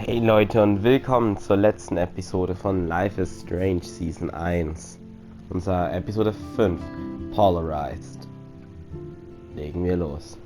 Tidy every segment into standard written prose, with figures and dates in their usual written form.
Hey Leute und willkommen zur letzten Episode von Life is Strange Season 1. Unser Episode 5, Polarized. Legen wir los.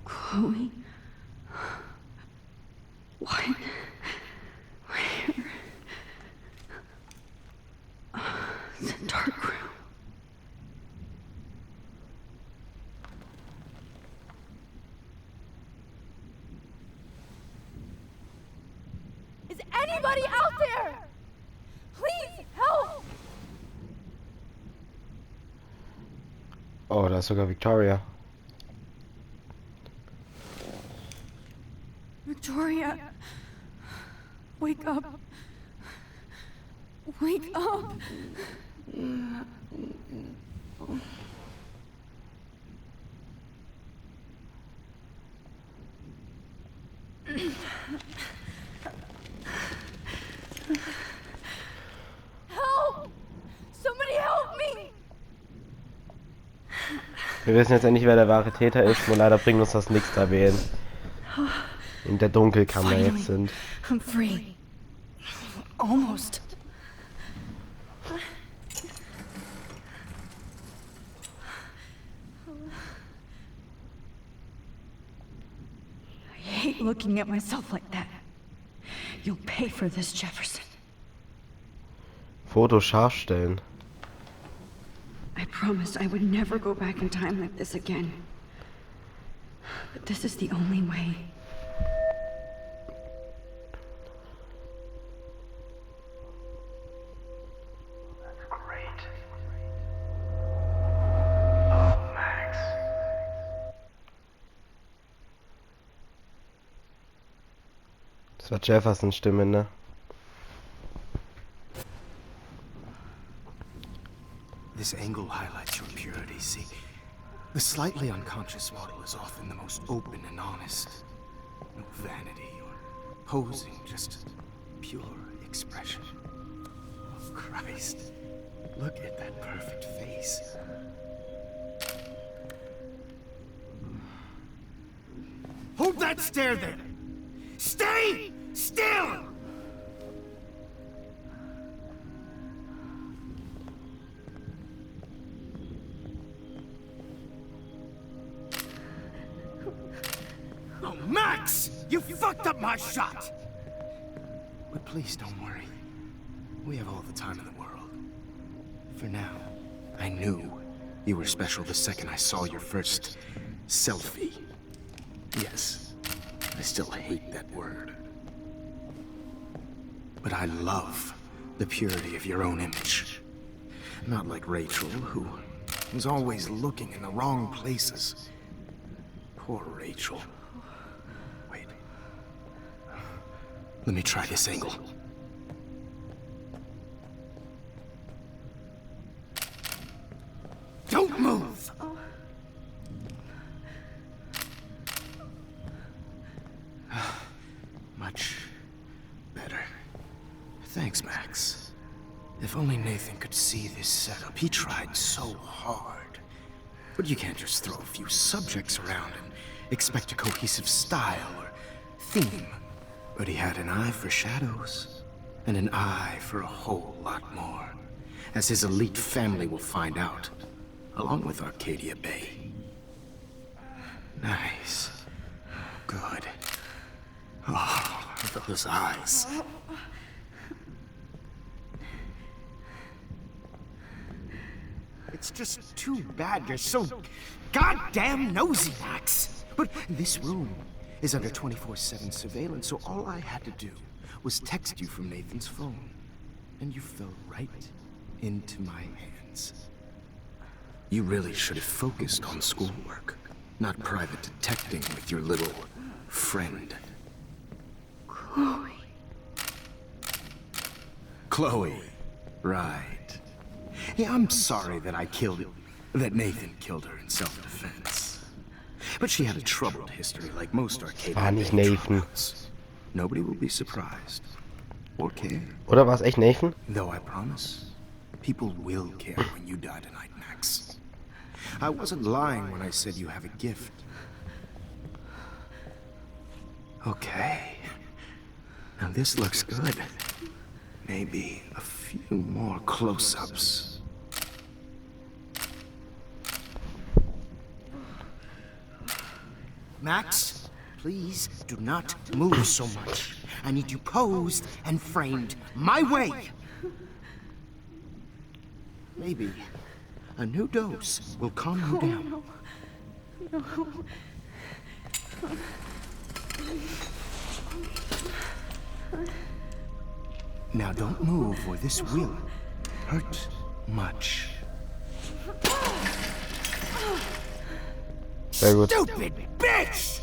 Chloe? What? Where? It's a dark room. Is anybody out there? Please help! Oh, da ist sogar Victoria. Victoria, wake up. Wake up. Help! Somebody help me! Wir wissen jetzt endlich, wer der wahre Täter ist, nur leider bringt uns das nichts, da wir in der Dunkelkammer jetzt sind. I'm free. Almost. I hate looking at myself like that. You'll pay for this, Jefferson. Foto scharf stellen. I promised I would never go back in time like this again. But this is the only way. Das war Jeffersons Stimme, ne? This angle highlights your purity, see? The slightly unconscious model is often the most open and honest. No vanity or posing, just pure expression. Oh, Christ. Look at that perfect face. Hold that stare there! Stay still! Oh, Max! You fucked up my shot! But please don't worry. We have all the time in the world. For now, I knew you were special the second I saw your first selfie. Yes, I still hate that word. But I love the purity of your own image. Not like Rachel, who was always looking in the wrong places. Poor Rachel. Wait. Let me try this angle. Don't move! Much better. Thanks, Max. If only Nathan could see this setup. He tried so hard. But you can't just throw a few subjects around and expect a cohesive style or theme. But he had an eye for shadows, and an eye for a whole lot more, as his elite family will find out, along with Arcadia Bay. Nice. Good. Oh, those eyes. It's just too bad you're so goddamn nosy, Max. But this room is under 24/7 surveillance, so all I had to do was text you from Nathan's phone. And you fell right into my hands. You really should have focused on schoolwork, not private detecting with your little friend. Chloe. Chloe. Right. Yeah, I'm sorry that Nathan killed her in self-defense. But she had a troubled history like most Arcadia nicht Bay Nathan. tryouts. Nobody will be surprised. Or care. Oder war es echt Nathan? Though I promise, people will care when you die tonight, Max. I wasn't lying when I said you have a gift. Okay. Now this looks good. Maybe a few more close-ups. Max, please do not move so much. I need you posed and framed my way. Maybe a new dose will calm you down. No. Now don't move or this will hurt much. Sehr gut. Stupid bitch!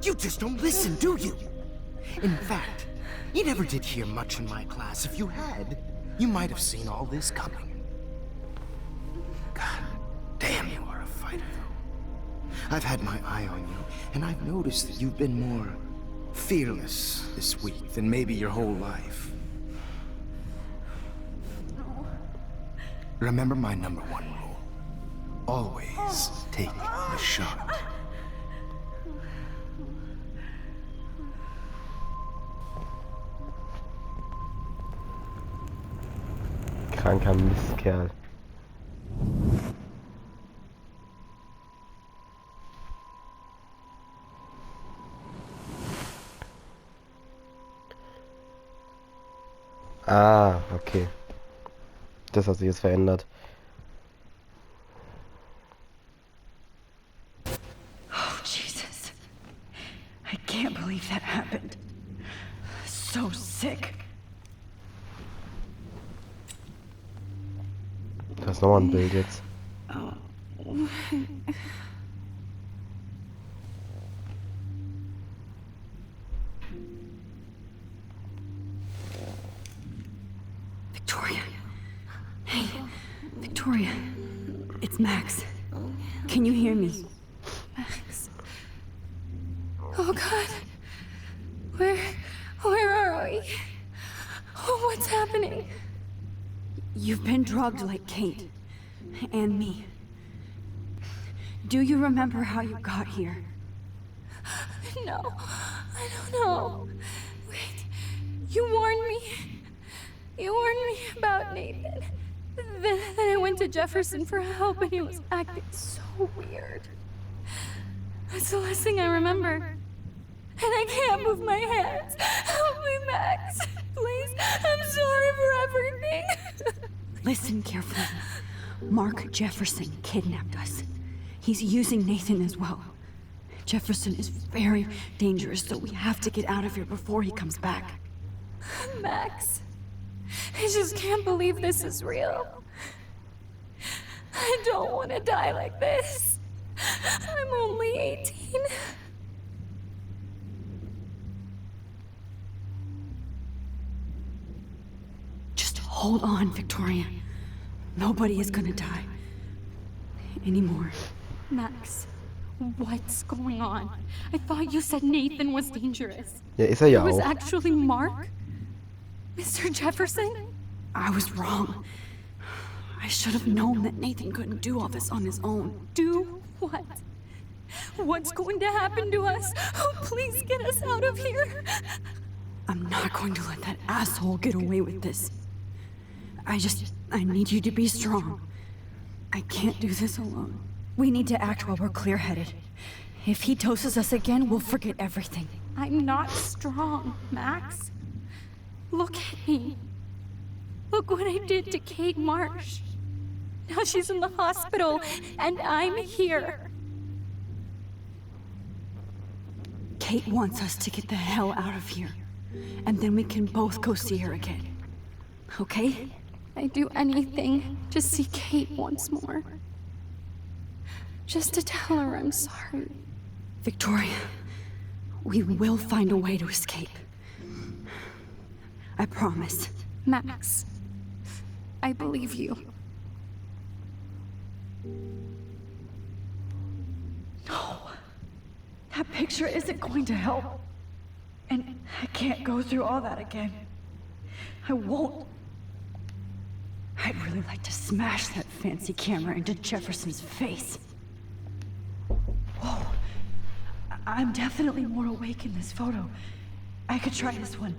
You just don't listen, do you? In fact, you never did hear much in my class. If you had, you might have seen all this coming. God damn, you are a fighter, though. I've had my eye on you, and I've noticed that you've been more fearless this week than maybe your whole life. Remember my #1 rule. Always take the shot. Kranker Mistkerl. Ah, okay. Das hat sich jetzt verändert. Oh, Jesus. I can't believe that happened. So sick. Da ist nochmal ein Bild jetzt. Victoria. Hey, Victoria. It's Max. Can you hear me? Max. Oh God. Where are we? Oh, what's happening? You've been drugged like Kate. And me. Do you remember how you got here? No, I don't know. Wait, you warned me. You warned me about Nathan. Then I went to Jefferson for help and he was acting so weird. That's the last thing I remember. and I can't move my hands. Help me, Max. Please, I'm sorry for everything. Listen carefully. Mark Jefferson kidnapped us. He's using Nathan as well. Jefferson is very dangerous, so we have to get out of here before he comes back. Max, I just can't believe this is real. I don't want to die like this. I'm only 18. Just hold on, Victoria. Nobody is gonna die. Anymore. Max, what's going on? I thought you said Nathan was dangerous. Ja, ist er ja It was auch. actually Mark? Mr. Jefferson? I was wrong. I should have known that Nathan couldn't do all this on his own. Do what? What's going to happen to us? Oh, please get us out of here. I'm not going to let that asshole get away with this. I need you to be strong. I can't do this alone. We need to act while we're clear-headed. If he doses us again, we'll forget everything. I'm not strong, Max. Look at me. Look what I did to Kate Marsh. Now she's in the hospital, and I'm here. Kate wants us to get the hell out of here. And then we can both go see her again. Okay? I'd do anything to see Kate once more. Just to tell her I'm sorry. Victoria, we will find a way to escape. I promise. Max, I believe you. No. That picture isn't going to help. And I can't go through all that again. I won't. I'd really like to smash that fancy camera into Jefferson's face. Whoa. I'm definitely more awake in this photo. I could try this one.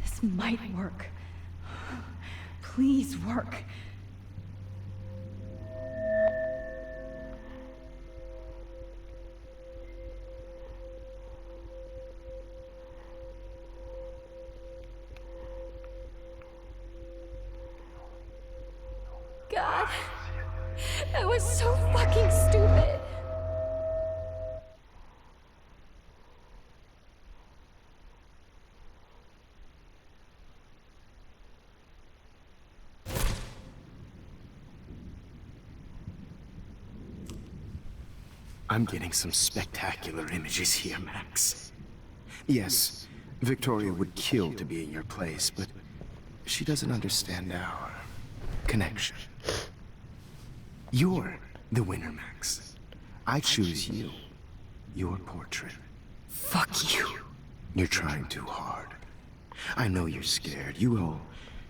This might work. Please work. God, that was so fucking stupid. I'm getting some spectacular images here, Max. Yes, Victoria would kill to be in your place, but she doesn't understand our connection. You're the winner, Max. I choose you. Your portrait. Fuck you. You're trying too hard. I know you're scared. You all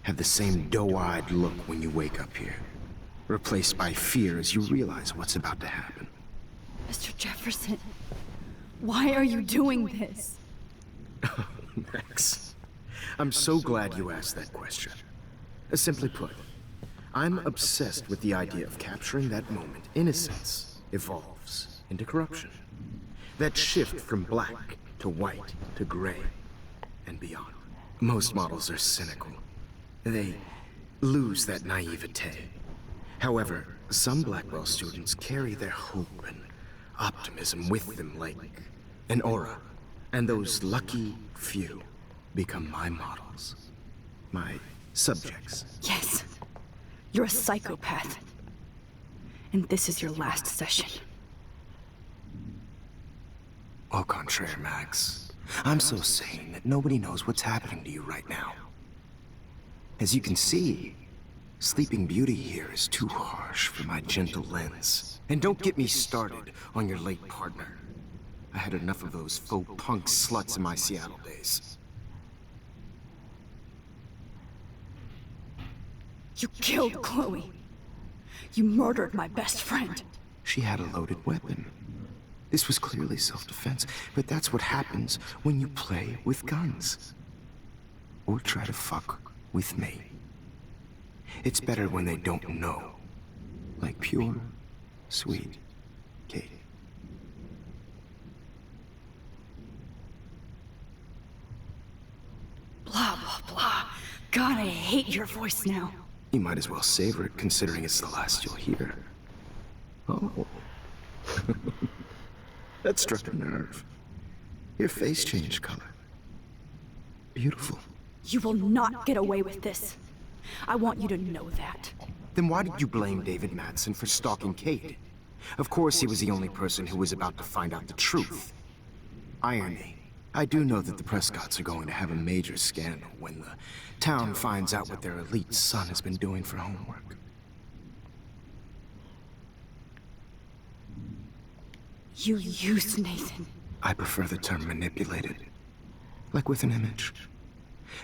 have the same doe-eyed look when you wake up here. Replaced by fear as you realize what's about to happen. Mr. Jefferson, why are you doing this? Max, I'm so glad you asked that question. Simply put, I'm obsessed with the idea of capturing that moment innocence evolves into corruption. That shift from black to white to gray and beyond. Most models are cynical. They lose that naivete. However, some Blackwell students carry their hope and optimism with them like an aura. And those lucky few become my models. My subjects. Yes. You're a psychopath. And this is your last session. Au contraire, Max. I'm so sane that nobody knows what's happening to you right now. As you can see, Sleeping Beauty here is too harsh for my gentle lens. And don't get me started on your late partner. I had enough of those faux punk sluts in my Seattle days. You killed Chloe. You murdered my best friend. She had a loaded weapon. This was clearly self-defense, but that's what happens when you play with guns. Or try to fuck with me. It's better when they don't know. Like pure Sweet Kate. Blah, blah, blah. God, I hate your voice now. You might as well savor it, considering it's the last you'll hear. Oh. That struck a nerve. Your face changed color. Beautiful. You will not get away with this. I want you to know that. Then why did you blame David Madsen for stalking Kate? Of course he was the only person who was about to find out the truth. Irony. I do know that the Prescotts are going to have a major scandal when the town finds out what their elite son has been doing for homework. You used Nathan. I prefer the term manipulated. Like with an image.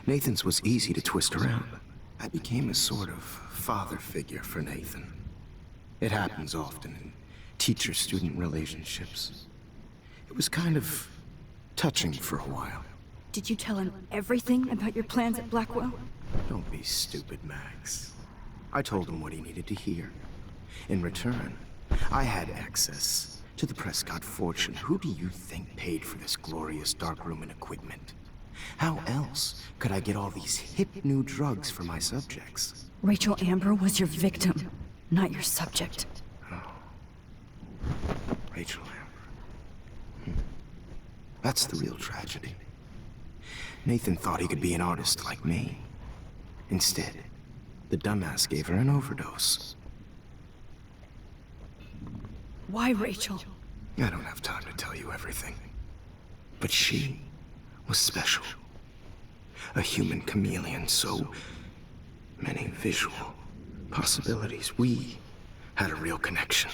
Nathan's was easy to twist around. I became a sort of father figure for Nathan. It happens often in teacher-student relationships. It was kind of touching for a while. Did you tell him everything about your plans at Blackwell? Don't be stupid, Max. I told him what he needed to hear. In return, I had access to the Prescott fortune. Who do you think paid for this glorious darkroom and equipment? How else could I get all these hip new drugs for my subjects? Rachel Amber was your victim, not your subject. Rachel Amber. That's the real tragedy. Nathan thought he could be an artist like me. Instead, the dumbass gave her an overdose. Why Rachel? I don't have time to tell you everything. But she was special. A human chameleon, so many visual possibilities. We had a real connection.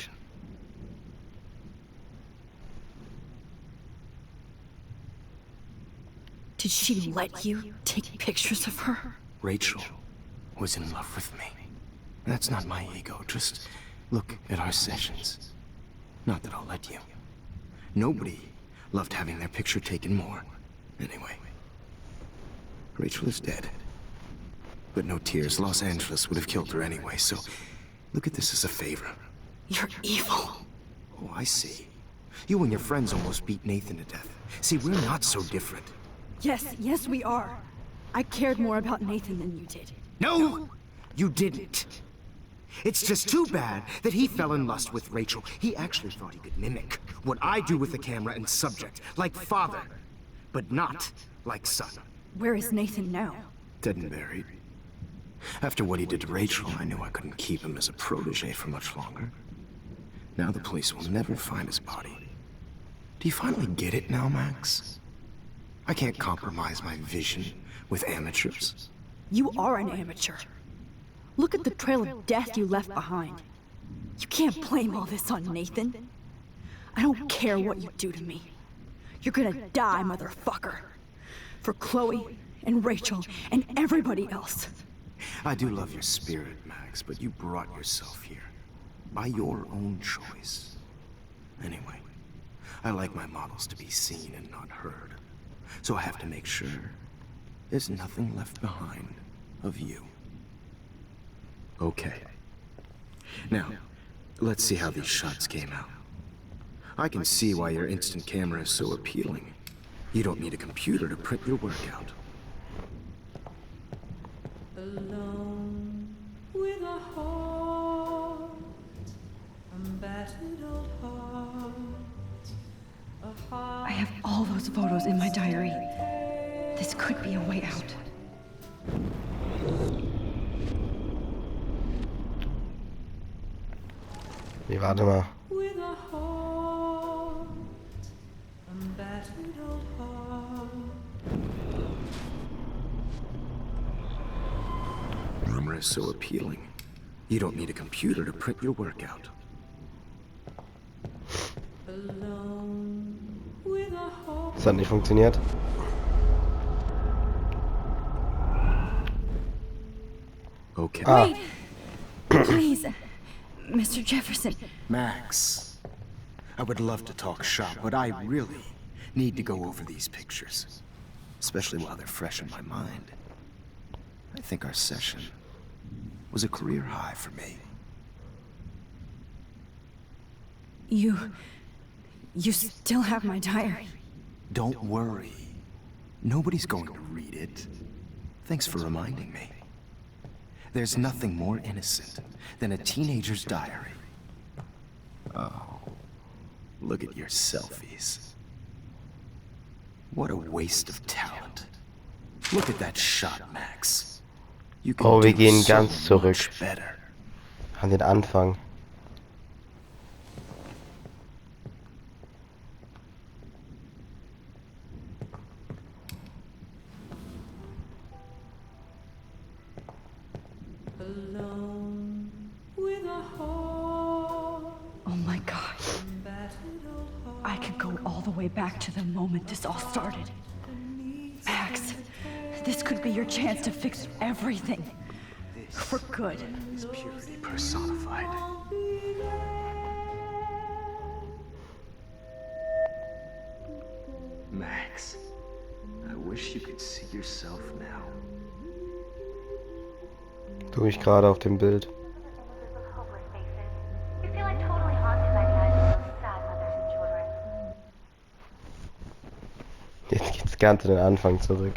Did she let you take pictures of her? Rachel was in love with me. That's not my ego, just look at our sessions. Not that I'll let you. Nobody loved having their picture taken more. Anyway, Rachel is dead. But no tears, Los Angeles would have killed her anyway, so look at this as a favor. You're evil. Oh, I see. You and your friends almost beat Nathan to death. See, we're not so different. Yes, we are. I cared more about Nathan than you did. No, you didn't. It's just too bad that he fell in lust with Rachel. He actually thought he could mimic what I do with the camera and subject, like father, but not like son. Where is Nathan now? Dead and buried. After what he did to Rachel, I knew I couldn't keep him as a protege for much longer. Now the police will never find his body. Do you finally get it now, Max? I can't compromise my vision with amateurs. You are an amateur. Look at the trail of death you left behind. You can't blame all this on Nathan. I don't care what you do to me. You're gonna die, motherfucker. For Chloe and Rachel and everybody else. I do love your spirit, Max, but you brought yourself here. By your own choice. Anyway, I like my models to be seen and not heard. So I have to make sure there's nothing left behind of you. Okay. Now, let's see how these shots came out. I can see why your instant camera is so appealing. You don't need a computer to print your work out. Alone with a heart, a battered old heart, a heart. I have all those photos in my diary. This could be a way out. Nee, warte mal. With a heart, a battered old heart. Rumor is so appealing. You don't need a computer to print your work out. Alone with a heart. Das hat nicht funktioniert. Okay. Wait! Please, Mr. Jefferson. Max, I would love to talk shop, but I really need to go over these pictures. Especially while they're fresh in my mind. I think our session was a career high for me. You still have my diary. Don't worry. Nobody's going to read it. Thanks for reminding me. There's nothing more innocent than a teenager's diary. Oh, look at your selfies. What a waste of talent. Look at that shot, Max. You can Oh, wir do gehen so ganz zurück much better. an den Anfang. Alone with a heart. Oh my god. I could go all the way back to the moment this all started. Max, this could be your chance to fix everything. For good. Is purity personified. Max, I wish you could see yourself now. Tu mich gerade auf dem Bild. You feel like totally haunted by the eyes of those sad mothers and children. Jetzt geht's ganz an den Anfang zurück.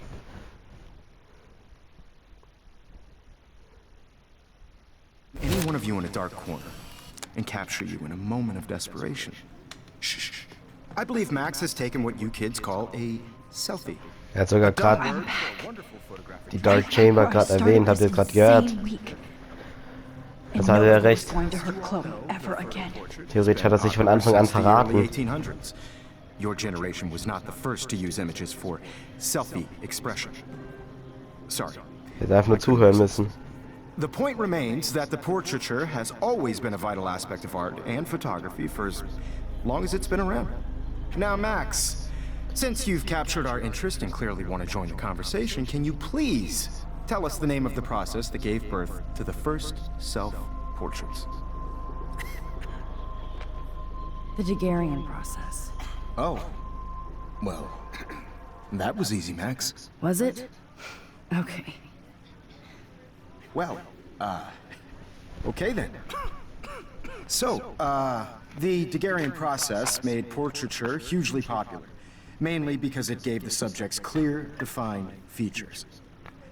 Any one of you in a dark corner and capture you in a moment of desperation. Shh. I believe Max has taken what you kids call a selfie. Er hat sogar gerade die Dark Chamber gerade erwähnt, habt ihr gerade gehört? Das hatte er recht. Theoretisch hat er sich von Anfang an verraten. Your generation was not the first to use images for selfie expression. Sorry. Wir darf nur zuhören müssen. The point remains that the portraiture has always been a vital aspect of art and photography for as long as it's been around. Now, Max, since you've captured our interest and clearly want to join the conversation, can you please tell us the name of the process that gave birth to the first self-portraits? The Daguerrean process. Oh. Well, that was easy, Max. Was it? Okay. Well, okay then. So, the Daguerrean process made portraiture hugely popular, mainly because it gave the subjects clear, defined features.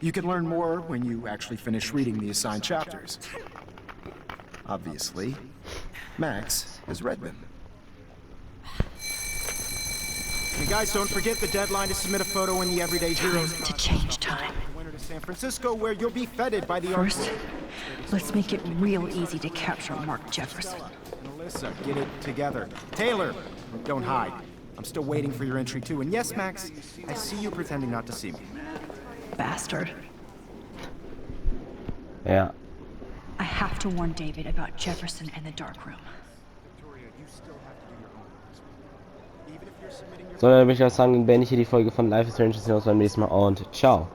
You can learn more when you actually finish reading the assigned chapters. Obviously, Max has read them. And guys, don't forget the deadline to submit a photo in the Everyday Heroes To change time. winter to San Francisco, where you'll be feted by the First, let's make it real easy to capture Mark Jefferson. Melissa, get it together. Taylor, don't hide. I'm still waiting for your entry too. And yes, Max, I see you pretending not to see me. Bastard. Ja. I have to warn David about Jefferson and the dark room. Victoria, you still have to do your homework. Even if you're submitting your So, dann würde ich auch sagen, dann beende ich hier die Folge von Life is Strange. Wir sehen uns beim nächsten Mal und ciao.